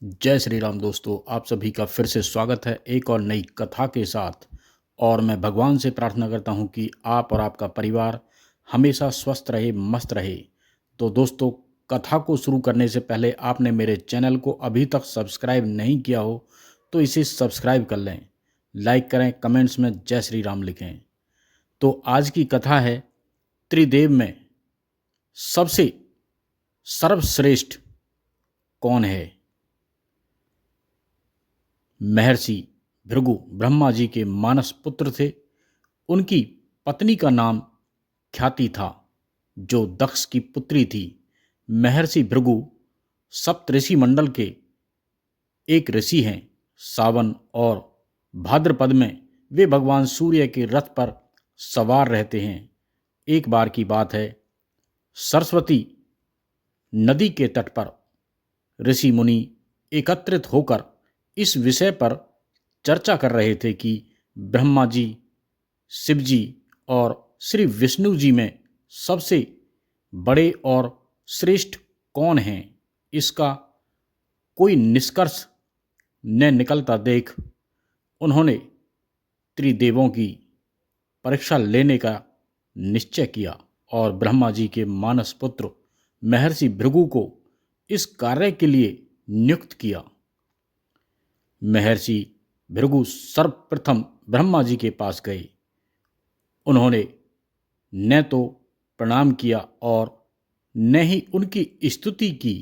जय श्री राम दोस्तों, आप सभी का फिर से स्वागत है एक और नई कथा के साथ। और मैं भगवान से प्रार्थना करता हूं कि आप और आपका परिवार हमेशा स्वस्थ रहे, मस्त रहे। तो दोस्तों, कथा को शुरू करने से पहले आपने मेरे चैनल को अभी तक सब्सक्राइब नहीं किया हो तो इसे सब्सक्राइब कर लें, लाइक करें, कमेंट्स में जय श्री राम लिखें। तो आज की कथा है, त्रिदेव में सबसे सर्वश्रेष्ठ कौन है। महर्षि भृगु ब्रह्मा जी के मानस पुत्र थे। उनकी पत्नी का नाम ख्याति था, जो दक्ष की पुत्री थी। महर्षि भृगु सप्तऋषि मंडल के एक ऋषि हैं। सावन और भाद्रपद में वे भगवान सूर्य के रथ पर सवार रहते हैं। एक बार की बात है, सरस्वती नदी के तट पर ऋषि मुनि एकत्रित होकर इस विषय पर चर्चा कर रहे थे कि ब्रह्मा जी, शिव जी और श्री विष्णु जी में सबसे बड़े और श्रेष्ठ कौन हैं। इसका कोई निष्कर्ष न निकलता देख उन्होंने त्रिदेवों की परीक्षा लेने का निश्चय किया और ब्रह्मा जी के मानस पुत्र महर्षि भृगु को इस कार्य के लिए नियुक्त किया। महर्षि भृगु सर्वप्रथम ब्रह्मा जी के पास गए। उन्होंने न तो प्रणाम किया और न ही उनकी स्तुति की।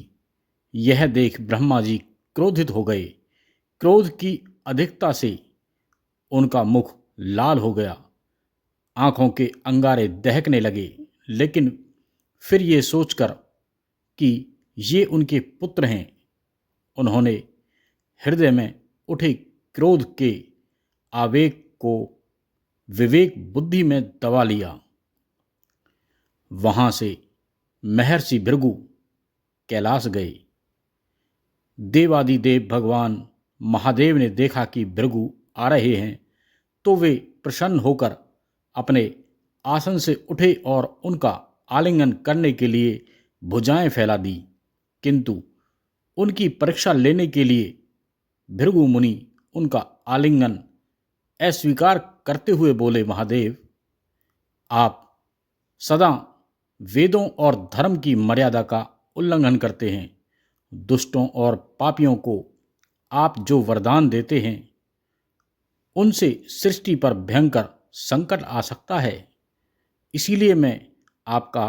यह देख ब्रह्मा जी क्रोधित हो गए। क्रोध की अधिकता से उनका मुख लाल हो गया, आंखों के अंगारे दहकने लगे। लेकिन फिर ये सोचकर कि ये उनके पुत्र हैं, उन्होंने हृदय में उठे क्रोध के आवेग को विवेक बुद्धि में दबा लिया। वहां से महर्षि भृगु कैलाश गए। देवादिदेव भगवान महादेव ने देखा कि भृगु आ रहे हैं तो वे प्रसन्न होकर अपने आसन से उठे और उनका आलिंगन करने के लिए भुजाएं फैला दी। किंतु उनकी परीक्षा लेने के लिए भृगु मुनि उनका आलिंगन अस्वीकार करते हुए बोले, महादेव, आप सदा वेदों और धर्म की मर्यादा का उल्लंघन करते हैं। दुष्टों और पापियों को आप जो वरदान देते हैं उनसे सृष्टि पर भयंकर संकट आ सकता है। इसीलिए मैं आपका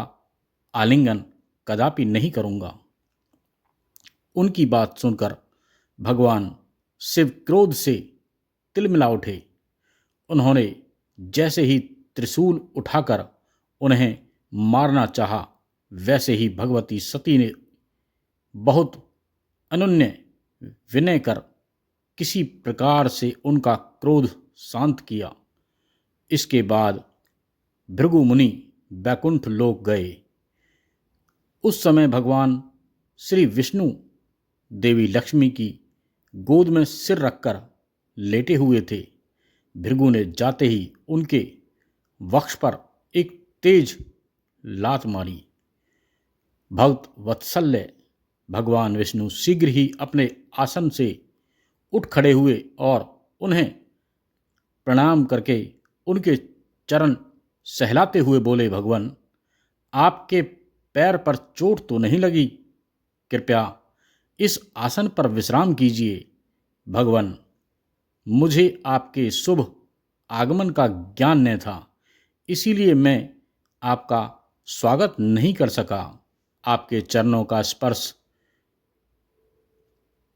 आलिंगन कदापि नहीं करूंगा। उनकी बात सुनकर भगवान शिव क्रोध से तिलमिला उठे। उन्होंने जैसे ही त्रिशूल उठाकर उन्हें मारना चाहा, वैसे ही भगवती सती ने बहुत अनन्य विनय कर किसी प्रकार से उनका क्रोध शांत किया। इसके बाद भृगु मुनि वैकुंठ लोक गए। उस समय भगवान श्री विष्णु देवी लक्ष्मी की गोद में सिर रखकर लेटे हुए थे। भृगु ने जाते ही उनके वक्ष पर एक तेज लात मारी। भक्त वत्सल्य भगवान विष्णु शीघ्र ही अपने आसन से उठ खड़े हुए और उन्हें प्रणाम करके उनके चरण सहलाते हुए बोले, भगवान, आपके पैर पर चोट तो नहीं लगी? कृपया इस आसन पर विश्राम कीजिए। भगवान, मुझे आपके शुभ आगमन का ज्ञान न था, इसीलिए मैं आपका स्वागत नहीं कर सका। आपके चरणों का स्पर्श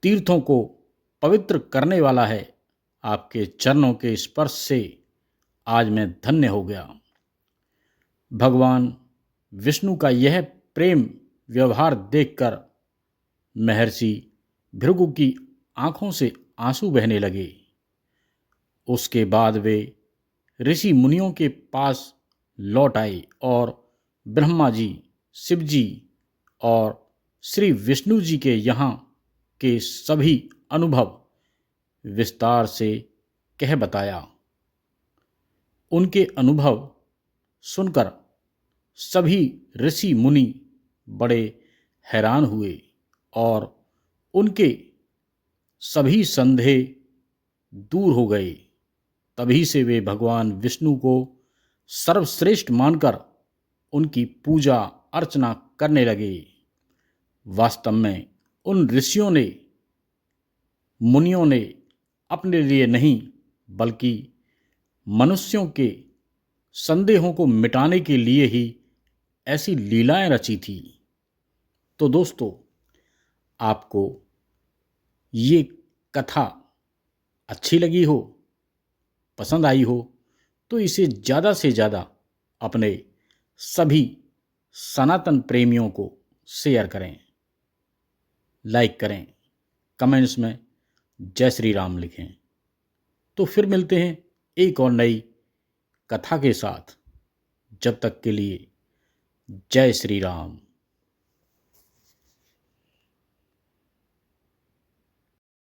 तीर्थों को पवित्र करने वाला है। आपके चरणों के स्पर्श से आज मैं धन्य हो गया। भगवान विष्णु का यह प्रेम व्यवहार देखकर महर्षि भृगु की आंखों से आंसू बहने लगे। उसके बाद वे ऋषि मुनियों के पास लौट आए और ब्रह्मा जी, शिव जी और श्री विष्णु जी के यहाँ के सभी अनुभव विस्तार से कह बताया। उनके अनुभव सुनकर सभी ऋषि मुनि बड़े हैरान हुए और उनके सभी संदेह दूर हो गए। तभी से वे भगवान विष्णु को सर्वश्रेष्ठ मानकर उनकी पूजा अर्चना करने लगे। वास्तव में उन ऋषियों ने, मुनियों ने अपने लिए नहीं बल्कि मनुष्यों के संदेहों को मिटाने के लिए ही ऐसी लीलाएं रची थी। तो दोस्तों, आपको ये कथा अच्छी लगी हो, पसंद आई हो, तो इसे ज़्यादा से ज़्यादा अपने सभी सनातन प्रेमियों को शेयर करें, लाइक करें, कमेंट्स में जय श्री राम लिखें। तो फिर मिलते हैं एक और नई कथा के साथ। जब तक के लिए जय श्री राम।